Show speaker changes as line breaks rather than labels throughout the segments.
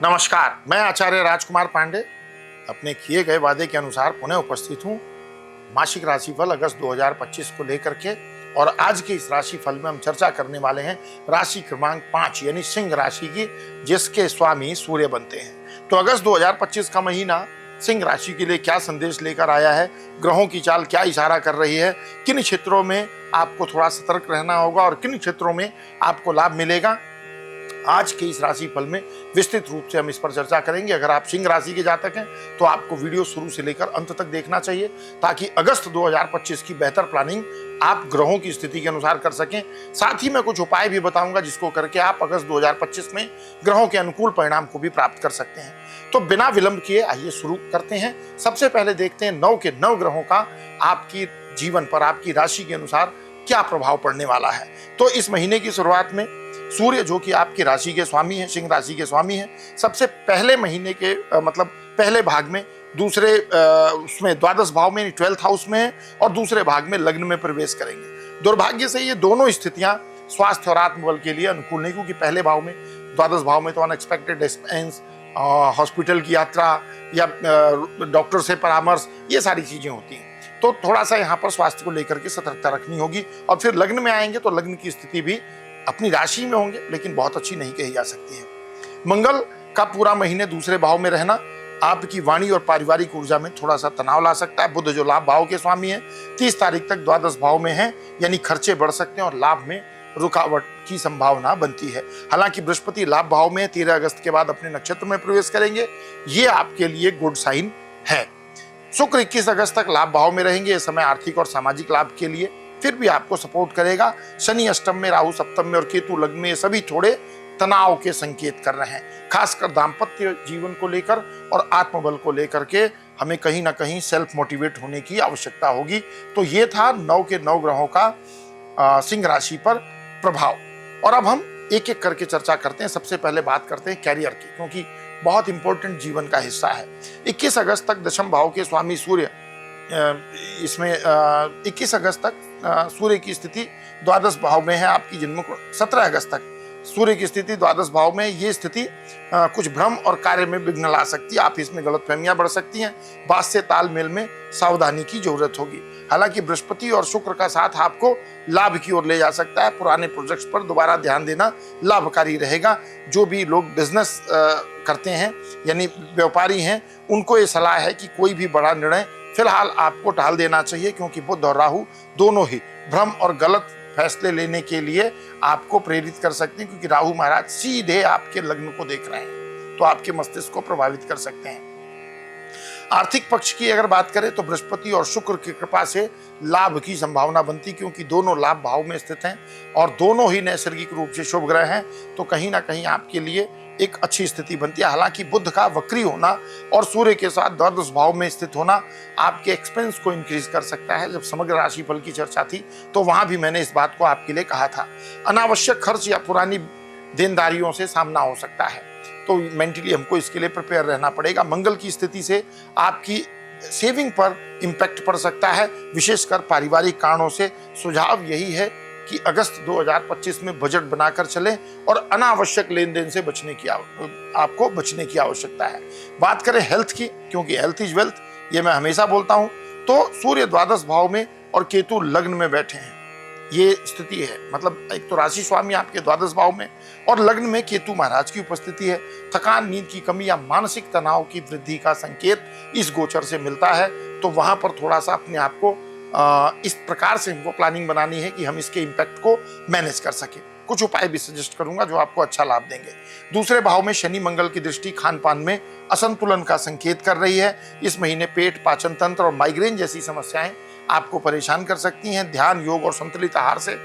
नमस्कार, मैं आचार्य राजकुमार पांडे अपने किए गए वादे के अनुसार पुनः उपस्थित हूँ मासिक राशिफल अगस्त 2025 को लेकर के। और आज के इस राशिफल में हम चर्चा करने वाले हैं राशि क्रमांक 5 यानी सिंह राशि की, जिसके स्वामी सूर्य बनते हैं। तो अगस्त 2025 का महीना सिंह राशि के लिए क्या संदेश लेकर आया है, ग्रहों की चाल क्या इशारा कर रही है, किन क्षेत्रों में आपको थोड़ा सतर्क रहना होगा और किन क्षेत्रों में आपको लाभ मिलेगा, आज के इस राशिफल में विस्तृत रूप से हम इस पर चर्चा करेंगे। अगर आप सिंह राशि के जातक हैं तो आपको वीडियो शुरू से लेकर अंत तक देखना चाहिए, ताकि अगस्त 2025 की बेहतर प्लानिंग आप ग्रहों की स्थिति के अनुसार कर सकें। साथ ही मैं कुछ उपाय भी बताऊंगा जिसको करके आप अगस्त 2025 में ग्रहों के अनुकूल परिणाम को भी प्राप्त कर सकते हैं। तो बिना विलंब किए आइए शुरू करते हैं। सबसे पहले देखते हैं 9 के 9 ग्रहों का आपकी जीवन पर, आपकी राशि के अनुसार क्या प्रभाव पड़ने वाला है। तो इस महीने की शुरुआत में सूर्य, जो कि आपकी राशि के स्वामी हैं, सिंह राशि के स्वामी हैं, सबसे पहले महीने के मतलब पहले भाग में दूसरे उसमें द्वादश भाव में 12th हाउस में है और दूसरे भाग में लग्न में प्रवेश करेंगे। दुर्भाग्य से ये दोनों स्थितियां स्वास्थ्य और आत्मबल के लिए अनुकूल नहीं, क्योंकि पहले भाव में, द्वादश भाव में तो अनएक्सपेक्टेड एक्सपेंस, हॉस्पिटल की यात्रा या डॉक्टर से परामर्श, ये सारी चीजें होती हैं। तो थोड़ा सा यहाँ पर स्वास्थ्य को लेकर के सतर्कता रखनी होगी। और फिर लग्न में आएंगे तो लग्न की स्थिति भी अपनी राशि में होंगे, लेकिन बहुत अच्छी नहीं कही जा सकती है। मंगल का पूरा महीने दूसरे भाव में रहना आपकी वाणी और पारिवारिक ऊर्जा में थोड़ा सा तनाव ला सकता है। बुध जो लाभ भाव के स्वामी है 30 तारीख तक द्वादश भाव में है, यानी खर्चे बढ़ सकते हैं और लाभ में रुकावट की संभावना बनती है। हालांकि बृहस्पति लाभ भाव में 13 अगस्त के बाद अपने नक्षत्र में प्रवेश करेंगे, ये आपके लिए गुड साइन है। शुक्र 21 अगस्त तक लाभ भाव में रहेंगे, ये समय आर्थिक और सामाजिक लाभ के लिए फिर भी आपको सपोर्ट करेगा। शनि अष्टम में, राहु सप्तम में और केतु लग्न में, ये सभी थोड़े तनाव के संकेत कर रहे हैं, खासकर दाम्पत्य जीवन को लेकर और आत्मबल को लेकर के हमें कहीं ना कहीं सेल्फ मोटिवेट होने की आवश्यकता होगी। तो ये था 9 के 9 ग्रहों का सिंह राशि पर प्रभाव। और अब हम एक एक करके चर्चा करते हैं। सबसे पहले बात करते हैं कैरियर की, क्योंकि बहुत इंपॉर्टेंट जीवन का हिस्सा है। 21 अगस्त तक दशम भाव के स्वामी सूर्य, इसमें 21 अगस्त तक सूर्य की स्थिति द्वादश भाव में है आपकी जन्म को। 17 अगस्त तक सूर्य की स्थिति द्वादश भाव में, ये स्थिति कुछ भ्रम और कार्य में विघ्न ला सकती है। आप इसमें गलतफहमियां बढ़ सकती हैं, बात से तालमेल में सावधानी की जरूरत होगी। हालांकि बृहस्पति और शुक्र का साथ आपको लाभ की ओर ले जा सकता है। पुराने प्रोजेक्ट्स पर दोबारा ध्यान देना लाभकारी रहेगा। जो भी लोग बिजनेस करते हैं यानी व्यापारी हैं, उनको ये सलाह है कि कोई भी बड़ा निर्णय फिलहाल आपको टाल देना चाहिए, क्योंकि बुध और राहु दोनों ही भ्रम और गलत फैसले लेने के लिए आपको प्रेरित कर सकते हैं, क्योंकि राहु महाराज सीधे आपके लग्न को देख रहे हैं, तो आपके मस्तिष्क को प्रभावित कर सकते हैं। आर्थिक पक्ष की अगर बात करें तो बृहस्पति और शुक्र की कृपा से लाभ की संभावना बनती, क्योंकि दोनों लाभ भाव में स्थित हैं और दोनों ही नैसर्गिक रूप से शुभ ग्रह हैं, तो कहीं ना कहीं आपके लिए एक अच्छी स्थिति बनती है। हालांकि बुध का वक्री होना और सूर्य के साथ द्वादश भाव में स्थित होना आपके एक्सपेंस को इंक्रीज कर सकता है। जब समग्र राशिफल की चर्चा थी तो वहां भी मैंने इस बात को आपके लिए कहा था। अनावश्यक खर्च या पुरानी देनदारियों से सामना हो सकता है, तो मेंटली हमको इसके लिए प्रिपेयर रहना पड़ेगा। मंगल की स्थिति से आपकी सेविंग पर इम्पैक्ट पड़ सकता है, विशेषकर पारिवारिक कारणों से। सुझाव यही है कि अगस्त 2025 में बजट बनाकर चलें और अनावश्यक लेन देन से आपको बचने की आवश्यकता है। बात करें हेल्थ की, क्योंकि हेल्थ इज वेल्थ, ये मैं हमेशा बोलता हूं, तो सूर्य द्वादश भाव में और केतु लग्न में बैठे हैं, ये स्थिति है। मतलब एक तो राशि स्वामी आपके द्वादश भाव में और लग्न में केतु महाराज की उपस्थिति है। थकान, नींद की कमी या मानसिक तनाव की वृद्धि का संकेत इस गोचर से मिलता है। तो वहां पर थोड़ा सा अपने आप को इस प्रकार से हमको प्लानिंग बनानी है कि हम इसके इम्पैक्ट को मैनेज कर सकें। कुछ उपाय भी सजेस्ट करूंगा जो आपको अच्छा लाभ देंगे। दूसरे भाव में शनि मंगल की दृष्टि खान पान में असंतुलन का संकेत कर रही है। इस महीने पेट, पाचन तंत्र और माइग्रेन जैसी समस्याएं आपको परेशान कर सकती हैं। ध्यान, योग और संतुलित आहार से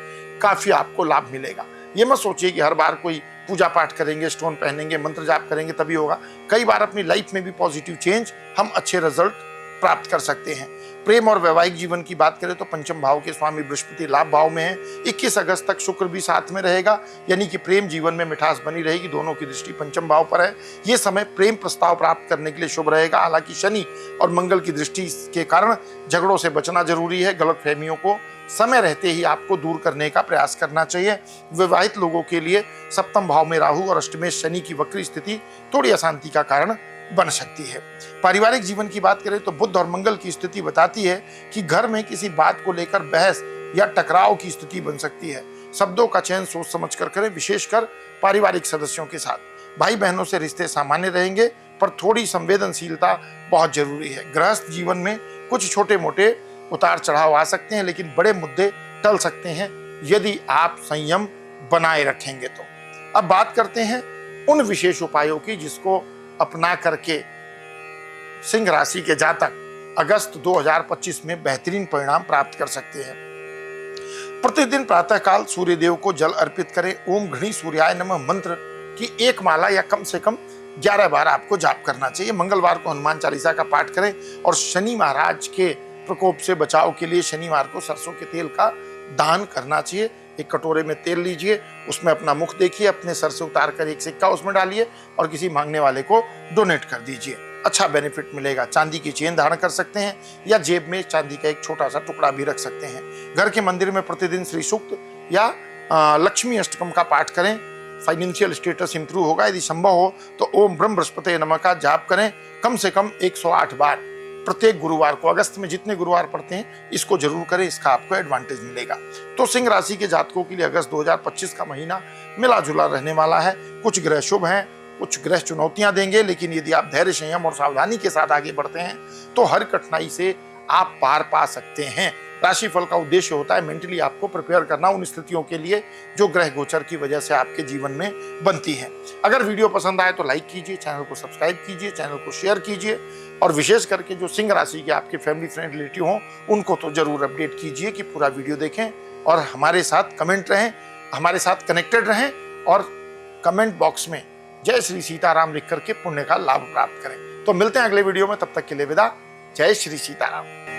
काफी आपको लाभ मिलेगा। ये मत सोचिए कि हर बार कोई पूजा पाठ करेंगे, स्टोन पहनेंगे, मंत्र जाप करेंगे तभी होगा। कई बार अपनी लाइफ में भी पॉजिटिव चेंज, हम अच्छे रिजल्ट प्राप्त कर सकते हैं। प्रेम और वैवाहिक जीवन की बात करें तो पंचम भाव के स्वामी बृहस्पति लाभ भाव में है। 21 अगस्त तक शुक्र भी साथ में रहेगा, यानी कि प्रेम जीवन में मिठास बनी रहेगी। दोनों की दृष्टि पंचम भाव पर है। ये समय प्रेम प्रस्ताव प्राप्त करने के लिए शुभ रहेगा। हालांकि शनि और मंगल की दृष्टि के कारण झगड़ों से बचना जरूरी है। गलतफहमियों को समय रहते ही आपको दूर करने का प्रयास करना चाहिए। विवाहित लोगों के लिए सप्तम भाव में राहु और अष्टमेश शनि की वक्री स्थिति थोड़ी अशांति का कारण बन सकती है। पारिवारिक जीवन की बात करें तो बुध और मंगल की स्थिति बताती है कि घर में किसी बात को लेकर बहस या टकराव की स्थिति बन सकती है। शब्दों का चयन सोच समझ कर करें, विशेषकर पारिवारिक सदस्यों के साथ। भाई बहनों से रिश्ते सामान्य रहेंगे, पर थोड़ी संवेदनशीलता बहुत जरूरी है। गृहस्थ जीवन में कुछ छोटे मोटे उतार चढ़ाव आ सकते हैं, लेकिन बड़े मुद्दे टल सकते हैं यदि आप संयम बनाए रखेंगे तो। अब बात करते हैं उन विशेष उपायों की जिसको अपना करके सिंह राशि के जातक अगस्त 2025 में बेहतरीन परिणाम प्राप्त कर सकते हैं। प्रतिदिन प्रातःकाल सूर्य देव को जल अर्पित करें। ओम घृणी सूर्याय नमः मंत्र की एक माला या कम से कम 11 बार आपको जाप करना चाहिए। मंगलवार को हनुमान चालीसा का पाठ करें और शनि महाराज के प्रकोप से बचाव के लिए शनिवार को सरसों के तेल का दान करना चाहिए। एक कटोरे में तेल लीजिए, उसमें अपना मुख देखिए, अपने सर से उतार कर एक सिक्का उसमें डालिए और किसी मांगने वाले को डोनेट कर दीजिए। अच्छा बेनिफिट मिलेगा। चांदी की चेन धारण कर सकते हैं या जेब में चांदी का एक छोटा सा टुकड़ा भी रख सकते हैं। घर के मंदिर में प्रतिदिन श्री सूक्त या लक्ष्मी अष्टकम का पाठ करें। फाइनेंशियल स्टेटस इंप्रूव होगा। यदि संभव हो तो ओम ब्रह्म बृहस्पति नमः का जाप करें कम से कम 108 बार प्रत्येक गुरुवार को। अगस्त में जितने गुरुवार पड़ते हैं इसको जरूर करें, इसका आपको एडवांटेज मिलेगा। तो सिंह राशि के जातकों के लिए अगस्त 2025 का महीना मिला जुला रहने वाला है। कुछ ग्रह शुभ हैं, कुछ ग्रह चुनौतियां देंगे, लेकिन यदि आप धैर्य संयम और सावधानी के साथ आगे बढ़ते हैं तो हर कठिनाई से आप पार पा सकते हैं। राशिफल का उद्देश्य होता है मेंटली आपको प्रिपेयर करना उन स्थितियों के लिए जो ग्रह गोचर की वजह से आपके जीवन में बनती हैं। अगर वीडियो पसंद आए तो लाइक कीजिए, चैनल को सब्सक्राइब कीजिए, चैनल को शेयर कीजिए और विशेष करके जो सिंह राशि के आपके फैमिली फ्रेंड रिलेटिव हों उनको तो जरूर अपडेट कीजिए कि पूरा वीडियो देखें और हमारे साथ कमेंट रहें, हमारे साथ कनेक्टेड रहें और कमेंट बॉक्स में जय श्री सीताराम लिख करके पुण्य का लाभ प्राप्त करें। तो मिलते हैं अगले वीडियो में, तब तक के लिए विदा। जय श्री सीताराम।